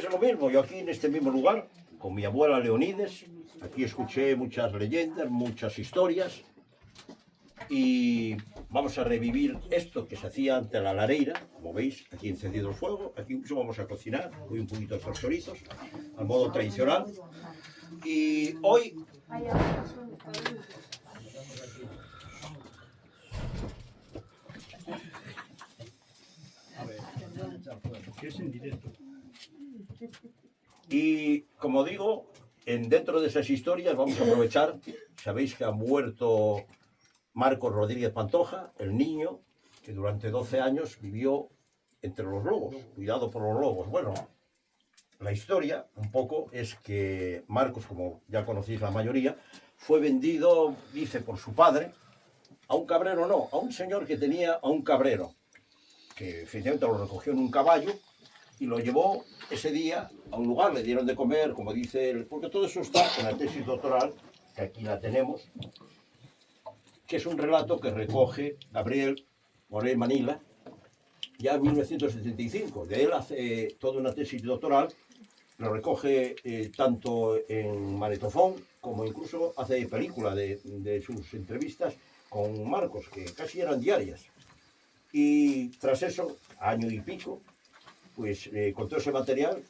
es lo mismo, yo aquí en este mismo lugar, con mi abuela Leonides, aquí escuché muchas leyendas, muchas historias, y vamos a revivir esto que se hacía ante la lareira. Como veis, aquí encendido el fuego, aquí incluso vamos a cocinar, hoy un poquito de chorizos, al modo tradicional. Y hoy y como digo, dentro de esas historias vamos a aprovechar, sabéis que ha muerto Marcos Rodríguez Pantoja, el niño que durante 12 años vivió entre los lobos, cuidado por los lobos. Bueno, la historia un poco es que Marcos, como ya conocéis la mayoría, fue vendido, dice, por su padre, a un cabrero, no, a un señor que tenía a un cabrero, que efectivamente lo recogió en un caballo y lo llevó ese día a un lugar, le dieron de comer, como dice él, porque todo eso está en la tesis doctoral, que aquí la tenemos, que es un relato que recoge Gabriel Morel Manila, ya en 1975. De él hace toda una tesis doctoral, lo recoge tanto en magnetofón como incluso hace película de sus entrevistas con Marcos, que casi eran diarias. Y tras eso, año y pico, pues con todo ese material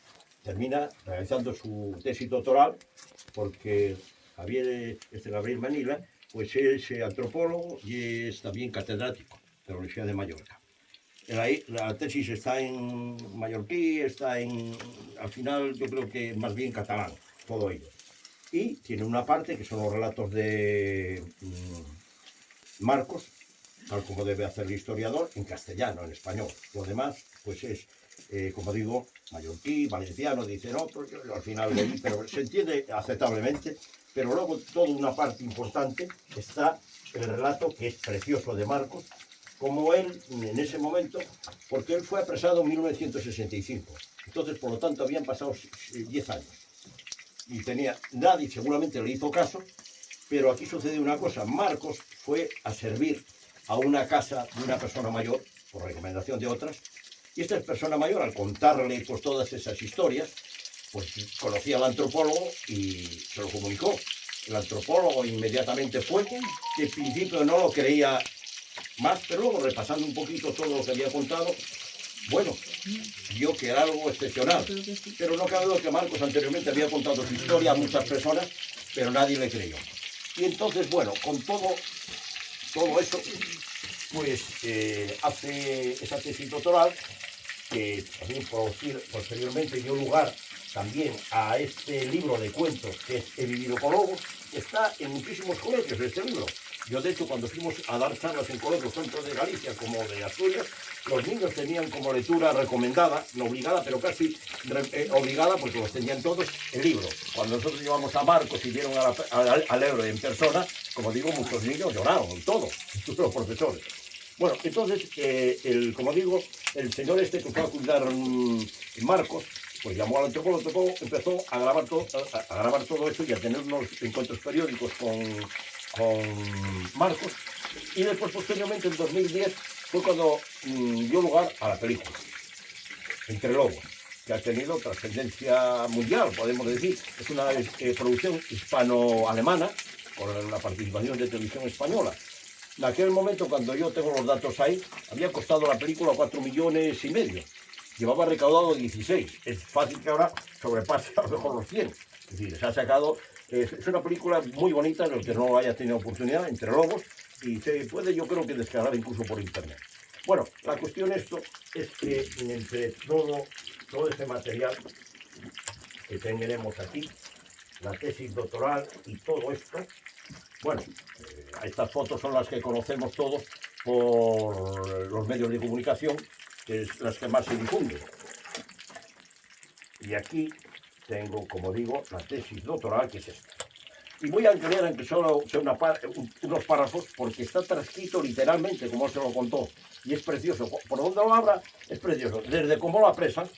termina realizando su tesis doctoral, porque Gabriel Manila, pues es antropólogo y es también catedrático de la Universidad de Mallorca. La tesis está en mallorquí, al final yo creo que más bien catalán, todo ello. Y tiene una parte que son los relatos de Marcos, tal como debe hacer el historiador, en castellano, en español. Lo demás, pues es, como digo, mallorquí, valenciano, dice no, pues yo al final leí, pero se entiende aceptablemente. Pero luego toda una parte importante está el relato, que es precioso, de Marcos, como él en ese momento, porque él fue apresado en 1965. Entonces, por lo tanto, habían pasado 10 años. Y nadie seguramente le hizo caso, pero aquí sucede una cosa. Marcos fue a servir a una casa de una persona mayor, por recomendación de otras, y esta persona mayor, al contarle pues todas esas historias, pues conocía al antropólogo y se lo comunicó. El antropólogo inmediatamente fue, que al principio no lo creía más, pero luego repasando un poquito todo lo que había contado, bueno, vio que era algo excepcional. Pero no cabe duda que Marcos anteriormente había contado su historia a muchas personas, pero nadie le creyó. Y entonces, bueno, con todo eso, pues hace esa tesis doctoral, que también posteriormente dio lugar también a este libro de cuentos que es He vivido con lobos, que está en muchísimos colegios este libro. Yo, de hecho, cuando fuimos a dar charlas en colegios tanto de Galicia como de Asturias, los niños tenían como lectura recomendada, no obligada, pero casi obligada, porque los tenían todos, el libro. Cuando nosotros llevamos a Marcos y dieron al héroe en persona, como digo, muchos niños lloraron, todos, los profesores. Bueno, entonces, como digo, el señor este que fue a cuidar Marcos, pues llamó al antropólogo, empezó a grabar todo eso y a tener unos encuentros periódicos con Marcos, y después posteriormente en 2010 fue cuando dio lugar a la película Entre Lobos, que ha tenido trascendencia mundial, podemos decir. Es una producción hispano-alemana con la participación de Televisión Española. En aquel momento, cuando yo tengo los datos ahí, había costado la película 4,5 millones, llevaba recaudado 16. Es fácil que ahora sobrepase a lo mejor los 100. Es decir, se ha sacado. Es una película muy bonita, el que no haya tenido oportunidad, Entre Lobos, y se puede, yo creo, que descargar incluso por internet. Bueno, la cuestión es que entre todo ese material que tenemos aquí, la tesis doctoral y todo esto, bueno, estas fotos son las que conocemos todos por los medios de comunicación, que es las que más se difunden. Y aquí tengo, como digo, la tesis doctoral, que es esta. Y voy a leer, aunque solo sea unos párrafos, porque está transcrito literalmente, como se lo contó, y es precioso. Por donde lo abra, es precioso. Desde cómo lo apresan,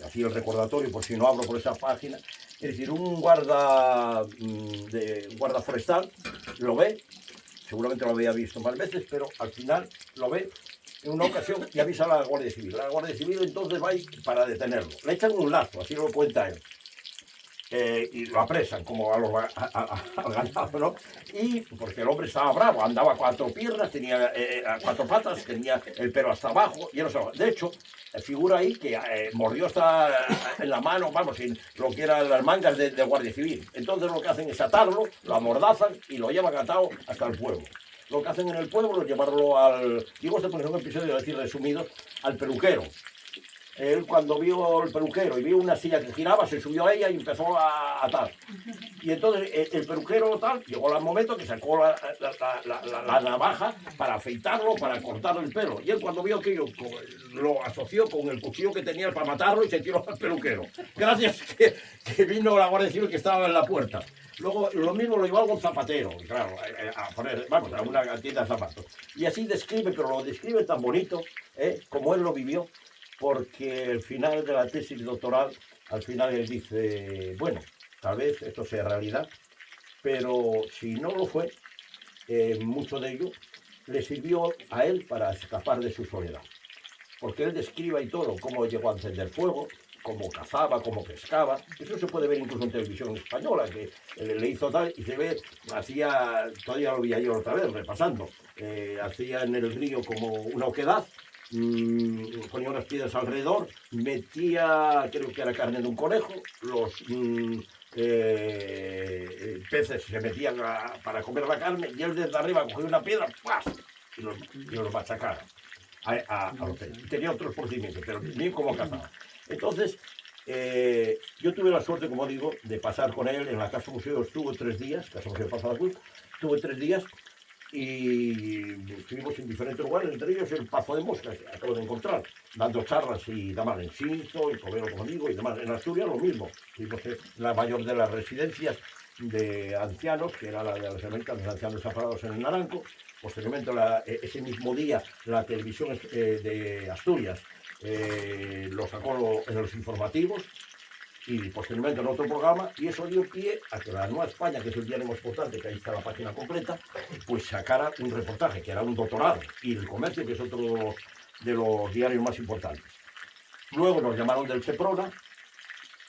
así el recordatorio, por si no abro por esa página, es decir, un guarda forestal lo ve, seguramente lo había visto más veces, pero al final lo ve, en una ocasión y avisa a la Guardia Civil. La Guardia Civil entonces va para detenerlo. Le echan un lazo, así lo cuenta él. Y lo apresan como al ganado, ¿no? Y porque el hombre estaba bravo, andaba a 4 piernas, tenía 4 patas, tenía el pelo hasta abajo, y no sé. De hecho, figura ahí que mordió hasta en la mano, vamos, en lo que eran las mangas de Guardia Civil. Entonces lo que hacen es atarlo, lo amordazan y lo llevan atado hasta el pueblo. Lo que hacen en el pueblo es llevarlo al, digo, este es un episodio, decir resumido, al peluquero. Él cuando vio el peluquero y vio una silla que giraba, se subió a ella y empezó a atar. Y entonces el peluquero tal, llegó el momento que sacó la navaja para afeitarlo, para cortar el pelo. Y él cuando vio aquello, lo asoció con el cuchillo que tenía para matarlo y se tiró al peluquero. Gracias que vino la Guardia Civil que estaba en la puerta. Luego lo mismo lo llevó a algún zapatero, claro, a poner, vamos, a una tienda de zapatos. Y así describe, pero lo describe tan bonito, como él lo vivió. Porque el final de la tesis doctoral, al final él dice, bueno, tal vez esto sea realidad, pero si no lo fue, mucho de ello le sirvió a él para escapar de su soledad. Porque él describe y todo, cómo llegó a encender fuego, cómo cazaba, cómo pescaba. Eso se puede ver incluso en televisión española, que le hizo tal, y se ve, hacía, todavía lo vi ayer otra vez, repasando, hacía en el río como una oquedad, ponía unas piedras alrededor, metía, creo que era carne de un conejo, los peces se metían para comer la carne, y él desde arriba cogía una piedra, ¡paz! Y los machacaba a los peces. Tenía otros procedimientos, pero bien como cazaba. Entonces, yo tuve la suerte, como digo, de pasar con él en la Casa Museo. Estuve 3 días, Casa Museo Paz de la Cruz, estuve 3 días y estuvimos en diferentes lugares, entre ellos el Pazo de Mosca, que acabo de encontrar, dando charlas y demás en Cinzo, en Covero, como digo, y demás. En Asturias lo mismo, estuvimos en la mayor de las residencias de ancianos, que era la de las Américas, los ancianos desamparados en el Naranco. Posteriormente, ese mismo día, la televisión de Asturias lo sacó en los informativos, y posteriormente en otro programa, y eso dio pie a que la Nueva España, que es el diario más importante, que ahí está la página completa, pues sacara un reportaje, que era un doctorado, y El Comercio, que es otro de los diarios más importantes. Luego nos llamaron del Seprona,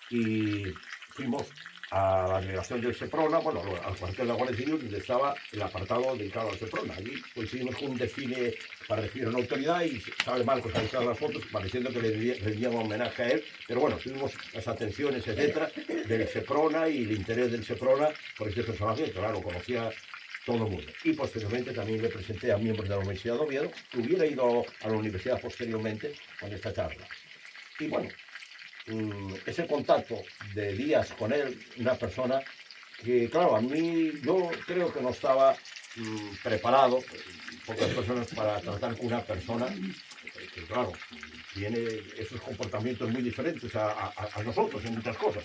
y fuimos a la delegación del Seprona, bueno, al cuartel de la Guardia Civil, donde estaba el apartado dedicado al Seprona. Allí coincidimos con un desfile para recibir una autoridad y sabe Marcos a buscar las fotos, pareciendo que le rendían un homenaje a él, pero bueno, tuvimos las atenciones, etcétera, del Seprona y el interés del Seprona por este personaje, claro, conocía todo el mundo. Y posteriormente también le presenté a miembros de la Universidad de Oviedo, que hubiera ido a la universidad posteriormente con esta charla. Y bueno, ese contacto de días con él, una persona que, claro, a mí yo creo que no estaba preparado, pocas personas, para tratar con una persona que, claro, tiene esos comportamientos muy diferentes a nosotros en muchas cosas.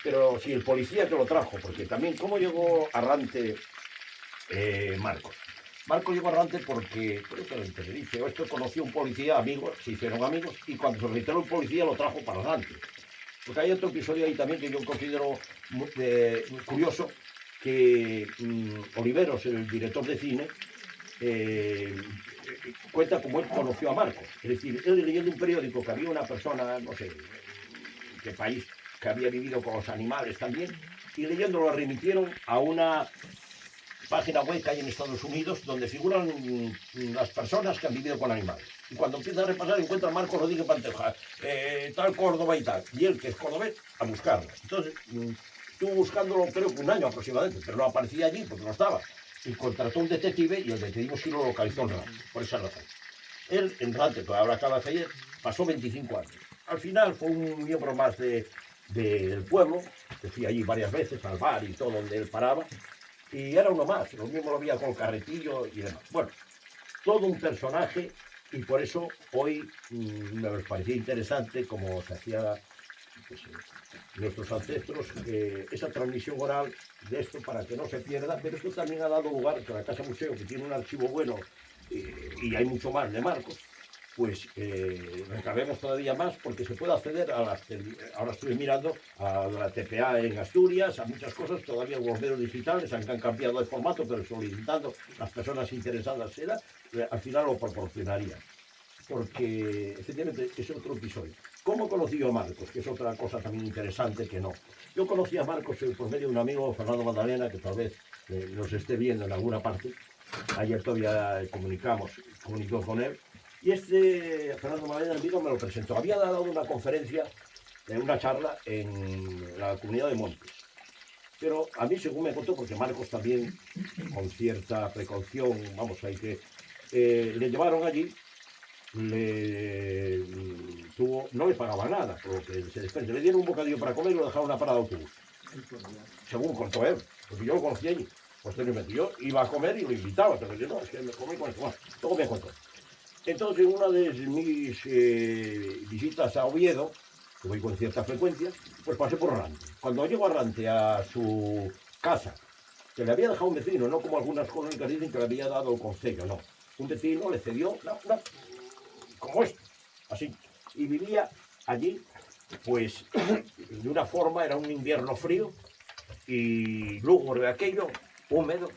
Pero sí, el policía que lo trajo, porque también, ¿cómo llegó Arrante Marcos? Marco llegó errante porque, creo que lo Tenerife, esto conoció un policía, amigos, se hicieron amigos, y cuando se retiró el policía lo trajo para adelante. Porque hay otro episodio ahí también que yo considero curioso, que Oliveros, el director de cine, cuenta cómo él conoció a Marcos. Es decir, él leyendo un periódico que había una persona, no sé qué país, que había vivido con los animales también, y leyéndolo lo remitieron a una página web que hay en Estados Unidos donde figuran las personas que han vivido con animales. Y cuando empieza a repasar encuentra a Marcos Rodríguez Pantoja, tal Córdoba y tal. Y él, que es cordobés, a buscarlo. Entonces, estuvo buscándolo creo que un año aproximadamente, pero no aparecía allí porque no estaba. Y contrató un detective y el detective sí lo localizó en Rante, por esa razón. Él, en Rante, que ahora acaba de ayer, pasó 25 años. Al final fue un miembro más del pueblo, que fui allí varias veces al bar y todo donde él paraba. Y era uno más, lo mismo lo había con carretillo y demás. Bueno, todo un personaje, y por eso hoy me parecía interesante, como se hacía pues, nuestros ancestros, esa transmisión oral de esto para que no se pierda. Pero esto también ha dado lugar a que la Casa Museo, que tiene un archivo bueno, y hay mucho más de Marcos, pues recarguemos todavía más porque se puede acceder a las, ahora estoy mirando a la TPA en Asturias, a muchas cosas, todavía los medios digitales han cambiado de formato, pero solicitando las personas interesadas al final lo proporcionaría. Porque efectivamente es otro episodio. ¿Cómo conocí yo a Marcos? Que es otra cosa también interesante que no. Yo conocí a Marcos por medio de un amigo, Fernando Magdalena, que tal vez nos esté viendo en alguna parte. Ayer todavía comunicó con él. Y Fernando Magdalena, el amigo, me lo presentó. Había dado una conferencia, una charla en la Comunidad de Montes. Pero a mí, según me contó, porque Marcos también, con cierta precaución, vamos, hay que... le llevaron allí, no le pagaba nada, por lo que se desprende. Le dieron un bocadillo para comer y lo dejaron en una parada de autobús. Según contó él, porque yo lo conocí allí. Posteriormente, yo iba a comer y lo invitaba, pero yo no, es que me comí con esto. Luego me contó. Entonces, una de mis visitas a Oviedo, que voy con cierta frecuencia, pues pasé por Arrante. Cuando llego a Arrante, a su casa, que le había dejado un vecino, no como algunas crónicas dicen que le había dado el concello, no. Un vecino le cedió, como esto, así. Y vivía allí, pues, de una forma, era un invierno frío, y lúgubre aquello, húmedo,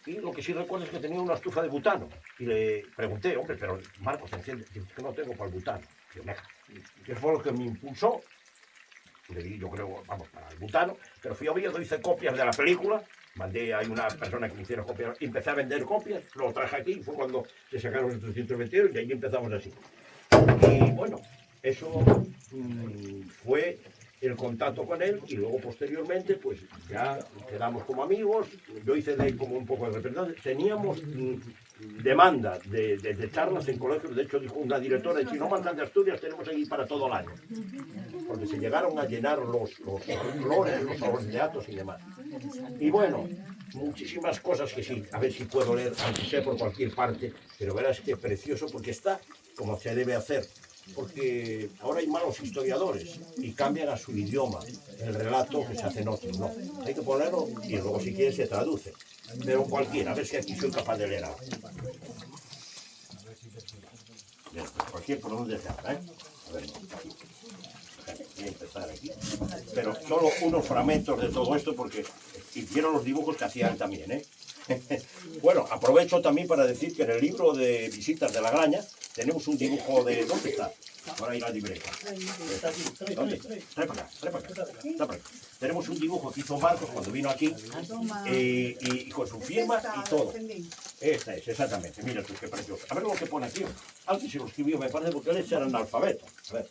y lo que sí recuerdo es que tenía una estufa de butano. Y le pregunté, hombre, pero Marcos, enciende, que no tengo para el butano. Y yo, ¿qué fue lo que me impulsó? Le di, yo creo, vamos, para el butano, pero fui a Oviedo, hice copias de la película, mandé a una persona que me hiciera copias, empecé a vender copias, lo traje aquí, fue cuando se sacaron los 322 y ahí empezamos así. Y bueno, eso fue el contacto con él y luego posteriormente pues ya quedamos como amigos, yo hice de él como un poco de representante, teníamos demanda de charlas en colegios, de hecho dijo una directora, si no mandan de Asturias tenemos aquí para todo el año, porque se llegaron a llenar los flores, los salones de teatros y demás. Y bueno, muchísimas cosas que sí, a ver si puedo leer, aunque sea por cualquier parte, pero verás que precioso porque está como se debe hacer. Porque ahora hay malos historiadores y cambian a su idioma el relato que se hace en otro, no. Hay que ponerlo y luego si quieres se traduce. Pero cualquiera, a ver si aquí soy capaz de leer algo. Cualquier por donde sea, ¿eh? A ver, aquí. Voy a empezar aquí. Pero solo unos fragmentos de todo esto porque hicieron los dibujos que hacían también, ¿eh? Bueno, aprovecho también para decir que en el libro de visitas de la Graña tenemos un dibujo de... ¿Dónde está? Ahora ir a la libreta. ¿Dónde? Trae para acá. Tenemos un dibujo que hizo Marcos cuando vino aquí y con su firma y todo. Esta es, exactamente. Mira tú, qué precioso. A ver lo que pone aquí. Alguien se lo escribió, me parece, porque él era analfabeto. A ver.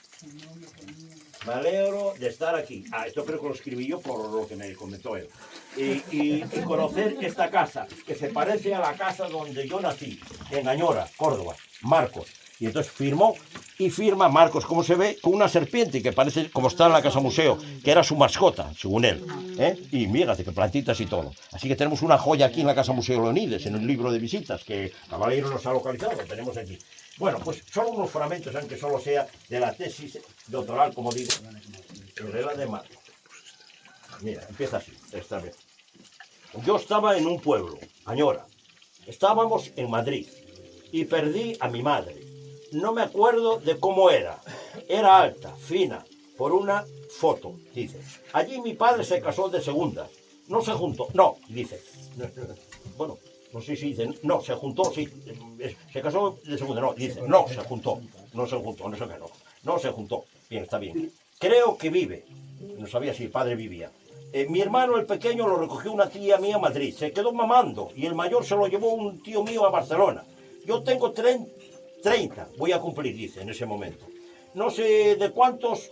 Me alegro de estar aquí. Esto creo que lo escribí yo por lo que me comentó él. Y conocer esta casa, que se parece a la casa donde yo nací, en Añora, Córdoba, Marcos. Y entonces firmó y firma Marcos, como se ve, con una serpiente que parece como está en la casa museo, que era su mascota, según él. Y mírate, que plantitas y todo. Así que tenemos una joya aquí en la casa museo Leonides, en el libro de visitas, que Caballero nos ha localizado, lo tenemos aquí. Bueno, pues son unos fragmentos, aunque solo sea de la tesis doctoral, como digo, el relato de Marcos. Mira, empieza así, esta vez. Yo estaba en un pueblo, Añora. Estábamos en Madrid y perdí a mi madre. No me acuerdo de cómo era. Era alta, fina, por una foto, dice. Allí mi padre se casó de segunda. No se juntó, no, dice. Bueno, no sé si dice, no, se juntó, sí. Se casó de segunda, no, dice, no, se juntó. No se juntó, no sé qué, no. No se juntó. Bien, está bien. Creo que vive. No sabía si el padre vivía. Mi hermano, el pequeño, lo recogió una tía mía a Madrid. Se quedó mamando y el mayor se lo llevó un tío mío a Barcelona. Yo tengo 30, voy a cumplir, dice, en ese momento. No sé de cuántos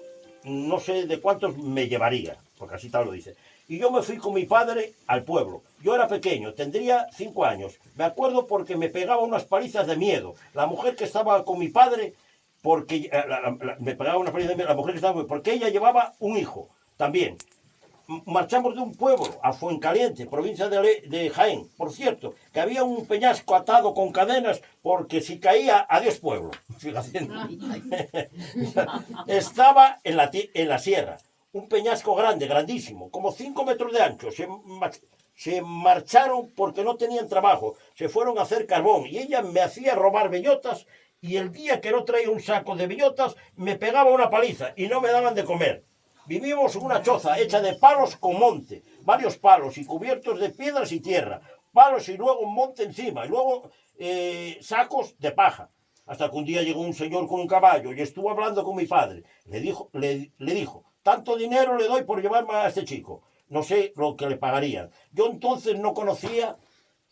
me llevaría, porque así tal lo dice. Y yo me fui con mi padre al pueblo. Yo era pequeño, tendría 5 años. Me acuerdo porque me pegaba unas palizas de miedo. La mujer que estaba con mi padre, porque me pegaba unas palizas de miedo, la mujer que estaba, porque ella llevaba un hijo también. Marchamos de un pueblo a Fuencaliente, provincia de Jaén, por cierto, que había un peñasco atado con cadenas porque si caía, adiós pueblo. Fíjate. Estaba en la sierra, un peñasco grande, grandísimo, como 5 metros de ancho. Se marcharon porque no tenían trabajo, se fueron a hacer carbón y ella me hacía robar bellotas y el día que no traía un saco de bellotas me pegaba una paliza y no me daban de comer. Vivimos en una choza hecha de palos con monte, varios palos y cubiertos de piedras y tierra, palos y luego un monte encima, y luego sacos de paja. Hasta que un día llegó un señor con un caballo y estuvo hablando con mi padre. Le dijo, tanto dinero le doy por llevarme a este chico. No sé lo que le pagarían. Yo entonces no conocía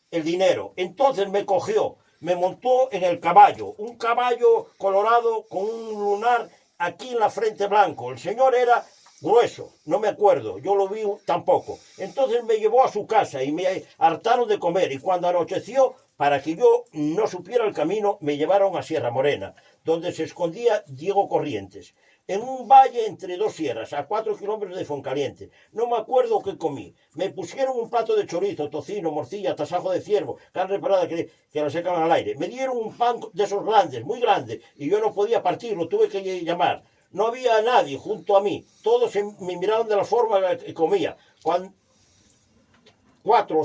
el dinero. Entonces me cogió, me montó en el caballo, un caballo colorado con un lunar aquí en la frente blanco. El señor era grueso, no me acuerdo, yo lo vi tampoco. Entonces me llevó a su casa y me hartaron de comer, y cuando anocheció, para que yo no supiera el camino, me llevaron a Sierra Morena, donde se escondía Diego Corrientes, en un valle entre dos sierras, a 4 kilómetros de Foncaliente. No me acuerdo qué comí. Me pusieron un plato de chorizo, tocino, morcilla, tasajo de ciervo, carne preparada que la secaban al aire. Me dieron un pan de esos grandes, muy grande, y yo no podía partirlo, tuve que llamar. No había nadie junto a mí. Todos me miraban de la forma que comía. Cuando 4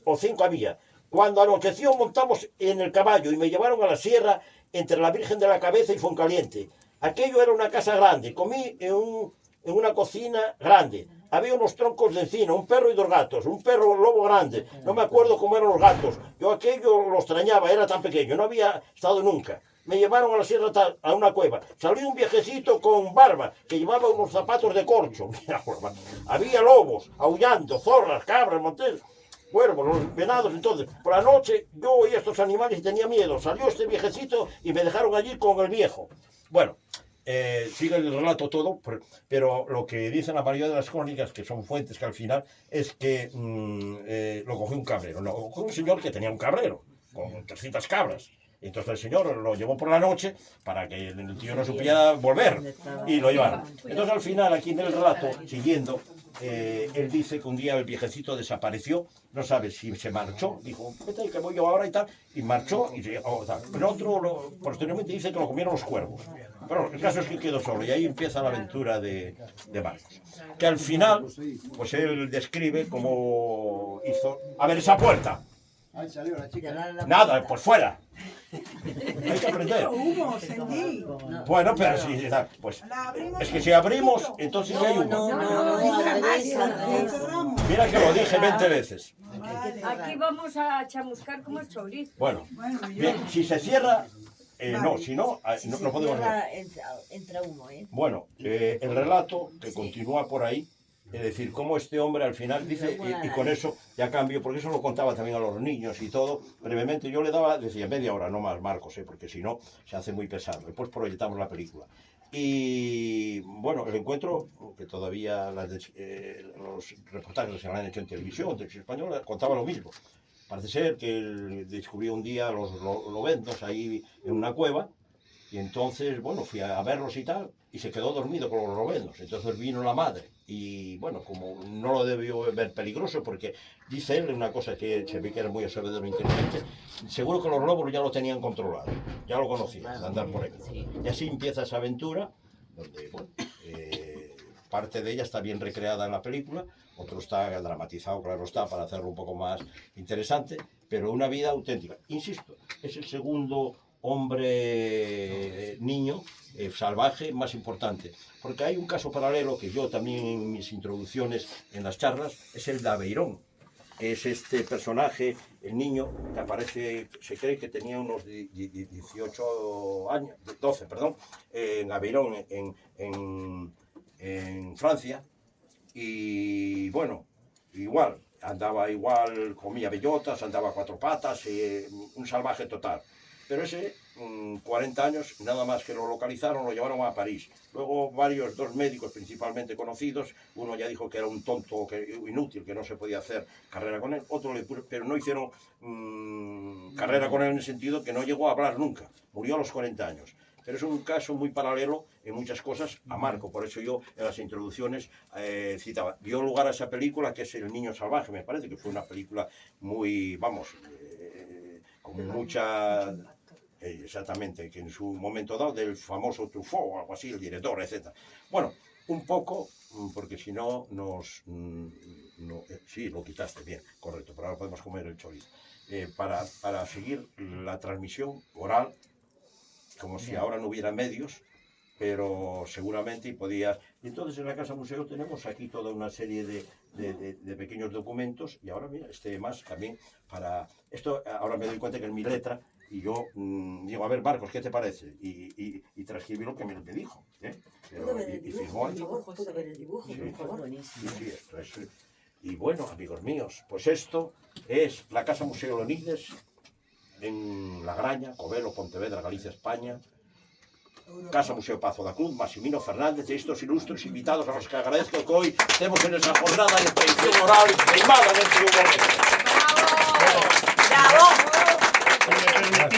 o 5 había. Cuando anocheció montamos en el caballo y me llevaron a la sierra entre la Virgen de la Cabeza y Foncaliente. Aquello era una casa grande. Comí en una cocina grande. Había unos troncos de encina, un perro y 2 gatos, un perro lobo grande. No me acuerdo cómo eran los gatos. Yo aquello lo extrañaba, era tan pequeño, no había estado nunca. Me llevaron a la sierra a una cueva. Salió un viejecito con barba que llevaba unos zapatos de corcho. Había lobos, aullando, zorras, cabras, montes, cuervos, los venados. Entonces, por la noche yo oía estos animales y tenía miedo. Salió este viejecito y me dejaron allí con el viejo. Bueno, sigue el relato todo, pero lo que dicen la mayoría de las crónicas, que son fuentes que al final, es que lo cogió un cabrero. No, lo cogió un señor que tenía un cabrero, con 300 cabras. Entonces el señor lo llevó por la noche para que el tío no supiera volver y lo llevaron. Entonces al final, aquí en el relato, siguiendo, él dice que un día el viejecito desapareció, no sabe si se marchó, dijo, vete que voy yo ahora y tal, y marchó, y tal. Pero otro posteriormente dice que lo comieron los cuervos. Pero el caso es que quedó solo, y ahí empieza la aventura de Marcos. Que al final, pues él describe cómo hizo... A ver, esa puerta. Nada, pues fuera. Hay que aprender. Bueno, pero si pues es que si abrimos, entonces ya hay humo. Mira que lo dije 20 veces. Aquí vamos a chamuscar como el chorizo. Bueno, bien, si se cierra, no, si no, no podemos ver. Entra humo, Bueno, el relato que continúa por ahí. Es decir, cómo este hombre al final dice, y con eso ya cambio, porque eso lo contaba también a los niños y todo, brevemente yo le daba, decía, media hora, no más, Marcos, porque si no se hace muy pesado. Después proyectamos la película. Y bueno, el encuentro, que todavía los reportajes que se han hecho en televisión, española, contaba lo mismo. Parece ser que él descubrió un día los lobendos ahí en una cueva, y entonces, bueno, fui a verlos y tal, y se quedó dormido con los lobendos. Entonces vino la madre, y bueno, como no lo debió ver peligroso, porque dice él una cosa que se ve que era muy sabedor e inteligente, seguro que los lobos ya lo tenían controlado, ya lo conocían, de andar por ahí. Y así empieza esa aventura, donde, bueno, parte de ella está bien recreada en la película, otro está dramatizado, claro está, para hacerlo un poco más interesante, pero una vida auténtica. Insisto, es el segundo hombre niño salvaje más importante, porque hay un caso paralelo que yo también en mis introducciones en las charlas, es el de Aveirón, que es este personaje, el niño que aparece, se cree que tenía unos 18 años, 12, perdón, en Aveirón, en Francia, y bueno, igual, andaba igual, comía bellotas, andaba a 4 patas, un salvaje total. Pero ese, 40 años, nada más que lo localizaron, lo llevaron a París. Luego dos médicos principalmente conocidos, uno ya dijo que era un tonto, inútil, que no se podía hacer carrera con él, otro pero no hicieron carrera con él en el sentido que no llegó a hablar nunca, murió a los 40 años. Pero es un caso muy paralelo en muchas cosas a Marco, por eso yo en las introducciones citaba. Dio lugar a esa película que es El niño salvaje, me parece que fue una película muy, vamos, con mucha... exactamente, que en su momento dado, del famoso Truffaut o algo así, el director, etc. Bueno, un poco, porque si no sí, lo quitaste, bien, correcto, pero ahora podemos comer el chorizo. Para seguir la transmisión oral, como si ahora no hubiera medios, pero seguramente podías. Y entonces en la Casa Museo tenemos aquí toda una serie de pequeños documentos, y ahora mira, más también para esto. Ahora me doy cuenta que es mi letra, y yo digo, a ver, Marcos, ¿qué te parece? Y transcribí lo que me dijo, ¿eh? Y firmó ahí. ¿Puedo ver el dibujo, Sí, por favor? sí, sí, esto es. Y bueno, amigos míos, pues esto es la Casa Museo Leonides en La Graña, Covelo, Pontevedra, Galicia, España. Casa Museo Pazo da Cruz, Massimino Fernández, e estos ilustres invitados a los que agradezco que hoy estemos en esa jornada de pensión oral primadamente humorista. ¡Bravo! ¡Bravo!